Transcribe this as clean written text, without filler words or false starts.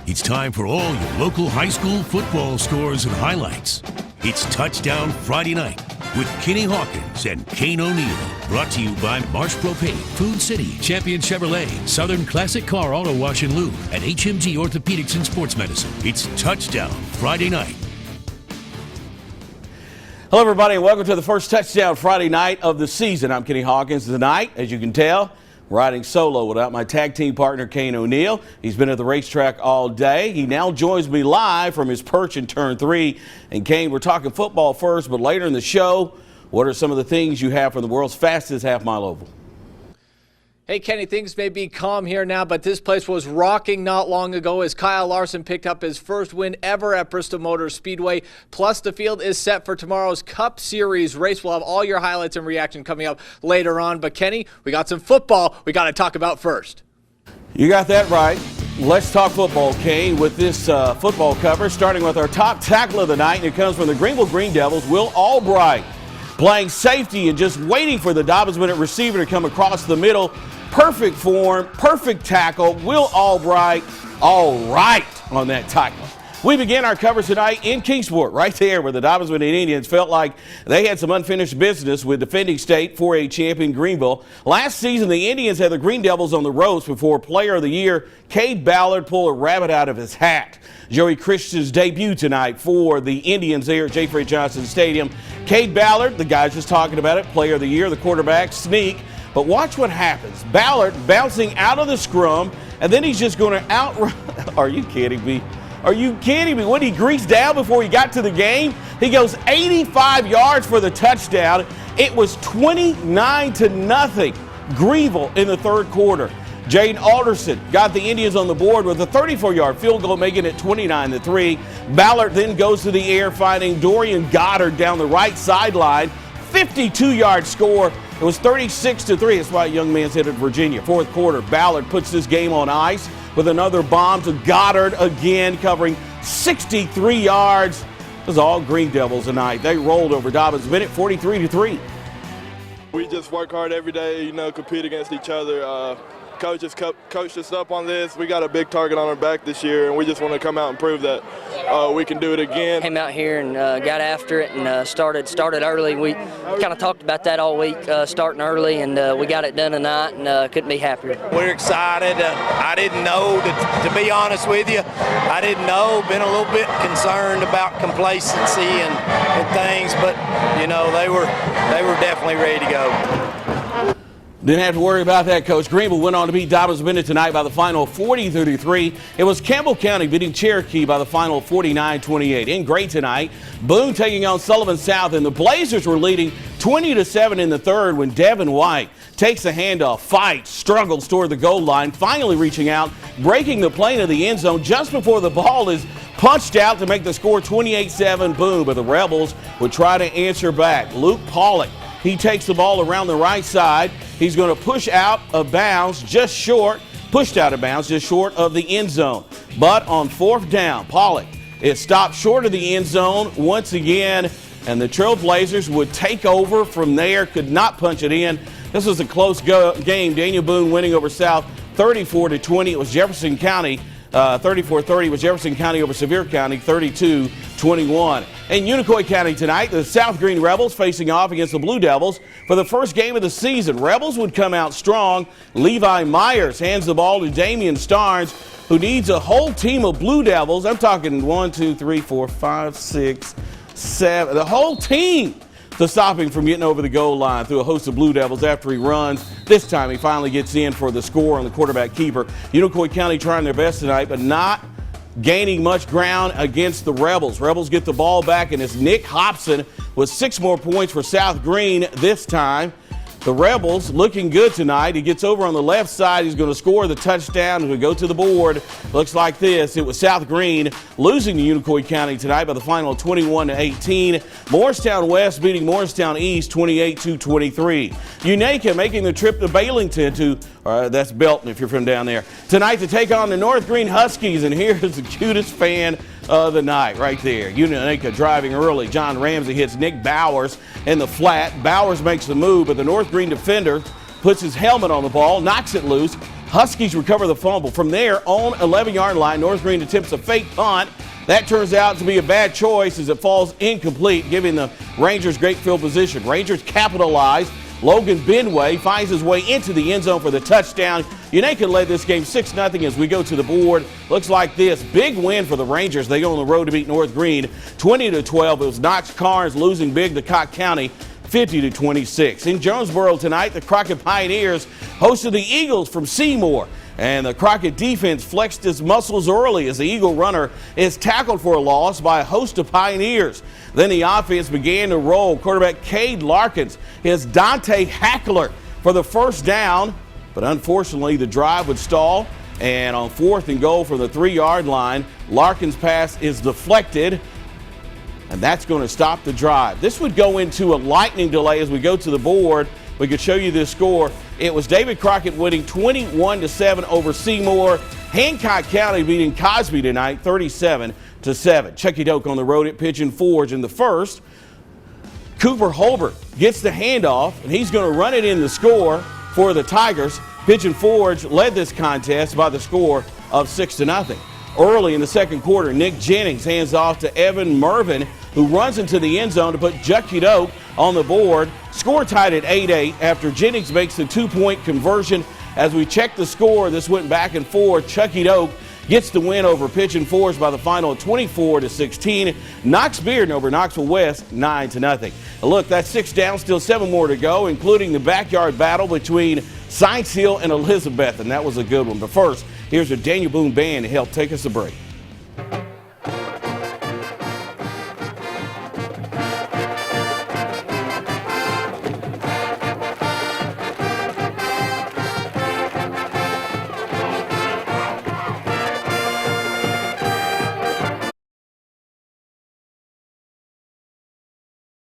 It's time for all your local high school football scores and highlights. It's Touchdown Friday Night with Kenny Hawkins and Cain O'Neill. Brought to you by Marsh Propane, Food City, Champion Chevrolet, Southern Classic Car Auto Wash and Lube, and HMG Orthopedics and Sports Medicine. It's Touchdown Friday Night. Hello, everybody, and welcome to the first Touchdown Friday Night of the season. I'm Kenny Hawkins. Tonight, as you can tell, riding solo without my tag team partner, Cain O'Neill. He's been at the racetrack all day. He now joins me live from his perch in Turn 3. And Cain, we're talking football first, but later in the show, what are some of the things you have for the world's fastest half-mile oval? Hey, Kenny, things may be calm here now, but this place was rocking not long ago as Kyle Larson picked up his first win ever at Bristol Motor Speedway. Plus, the field is set for tomorrow's Cup Series race. We'll have all your highlights and reaction coming up later on. But, Kenny, we got some football we got to talk about first. You got that right. Let's talk football, Cain, with this football cover, starting with our top tackle of the night, and it comes from the Greenville Green Devils, Will Albright, playing safety and just waiting for the Dobbins minute receiver to come across the middle. Perfect form, perfect tackle. Will Albright, all right on that tackle. We begin our coverage tonight in Kingsport, right there where the Dobbins Indians felt like they had some unfinished business with defending state 4A champion Greenville. Last season, the Indians had the Green Devils on the ropes before Player of the Year Cade Ballard pulled a rabbit out of his hat. Joey Christian's debut tonight for the Indians there at J. Fred Johnson Stadium. Cade Ballard, the guys just talking about it, Player of the Year, the quarterback, sneak. But watch what happens. Ballard bouncing out of the scrum, and then he's just going to outrun. Are you kidding me? Are you kidding me? When he greased down before he got to the game, he goes 85 yards for the touchdown. It was 29-0 Greenville in the third quarter. Jaden Alderson got the Indians on the board with a 34-yard field goal, making it 29-3. Ballard then goes to the air, finding Dorian Goddard down the right sideline. 52-yard score. It was 36-3. That's why a young man's headed Virginia. Fourth quarter, Ballard puts this game on ice with another bomb to Goddard again, covering 63 yards. It was all Green Devils tonight. They rolled over Dobbins minute 43-3. We just work hard every day, compete against each other. Coach just coached us up on this. We got a big target on our back this year, and we just want to come out and prove that we can do it again. Came out here and got after it and started early. We kind of talked about that all week, starting early, and we got it done tonight, and couldn't be happier. We're excited. I didn't know, to be honest with you, I didn't know. Been a little bit concerned about complacency and things, but they were definitely ready to go. Didn't have to worry about that, Coach. Greenville went on to beat Dobbins Minute tonight by the final 40-33. It was Campbell County beating Cherokee by the final 49-28. In Gray tonight, Boone taking on Sullivan South, and the Blazers were leading 20-7 in the third when Devin White takes a handoff, fights, struggles toward the goal line, finally reaching out, breaking the plane of the end zone just before the ball is punched out to make the score 28-7 Boone, but the Rebels would try to answer back. Luke Pollock, he takes the ball around the right side. He's going to push out of bounds pushed out of bounds just short of the end zone. But on fourth down, Pollock is stopped short of the end zone once again, and the Trailblazers would take over from there, could not punch it in. This was a close game. Daniel Boone winning over South 34-20. It was Jefferson County 34-30 was Jefferson County over Sevier County 32-21. In Unicoi County tonight, the South Green Rebels facing off against the Blue Devils for the first game of the season. Rebels would come out strong. Levi Myers hands the ball to Damian Starnes, who needs a whole team of Blue Devils. I'm talking 1, 2, 3, 4, 5, 6, 7. The whole team to stop him from getting over the goal line through a host of Blue Devils after he runs. This time he finally gets in for the score on the quarterback keeper. Unicoi County trying their best tonight, but not gaining much ground against the Rebels. Rebels get the ball back, and it's Nick Hobson with 6 more points for South Green this time. The Rebels looking good tonight. He gets over on the left side. He's going to score the touchdown as we go to the board. Looks like this. It was South Green losing to Unicoi County tonight by the final 21-18. Morristown West beating Morristown East 28-23. Unaka making the trip to Bailington that's Belton if you're from down there, tonight to take on the North Green Huskies. And here's the cutest fan of the night right there. Unaka driving early. John Ramsey hits Nick Bowers in the flat. Bowers makes the move, but the North Green defender puts his helmet on the ball, knocks it loose, Huskies recover the fumble. From there, on 11-yard line, North Greene attempts a fake punt. That turns out to be a bad choice as it falls incomplete, giving the Rangers great field position. Rangers capitalize. Logan Benway finds his way into the end zone for the touchdown. Unaka led this game 6-0 as we go to the board. Looks like this. Big win for the Rangers. They go on the road to beat North Greene 20-12. It was Knox Carnes losing big to Cott County 50-26. In Jonesboro tonight, the Crockett Pioneers hosted the Eagles from Seymour. And the Crockett defense flexed its muscles early as the Eagle runner is tackled for a loss by a host of Pioneers. Then the offense began to roll. Quarterback Cade Larkins his Dante Hackler for the first down, but unfortunately the drive would stall. And on 4th and goal from the 3-yard line, Larkins' pass is deflected, and that's going to stop the drive. This would go into a lightning delay as we go to the board. We could show you this score. It was David Crockett winning 21-7 over Seymour. Hancock County beating Cosby tonight 37-7. Chucky Doak on the road at Pigeon Forge in the first. Cooper Holbert gets the handoff, and he's going to run it in the score for the Tigers. Pigeon Forge led this contest by the score of 6-0. Early in the second quarter, Nick Jennings hands off to Evan Mervin, who runs into the end zone to put Chucky Doak on the board. Score tied at 8-8 after Jennings makes the 2-point conversion. As we check the score, this went back and forth. Chucky Doak gets the win over Pigeon Forge by the final of 24-16. Knox Bearden over Knoxville West 9-0. Look, that's 6 down, still 7 more to go, including the backyard battle between Science Hill and Elizabethton. That was a good one. But first, here's a Daniel Boone band to help take us a break.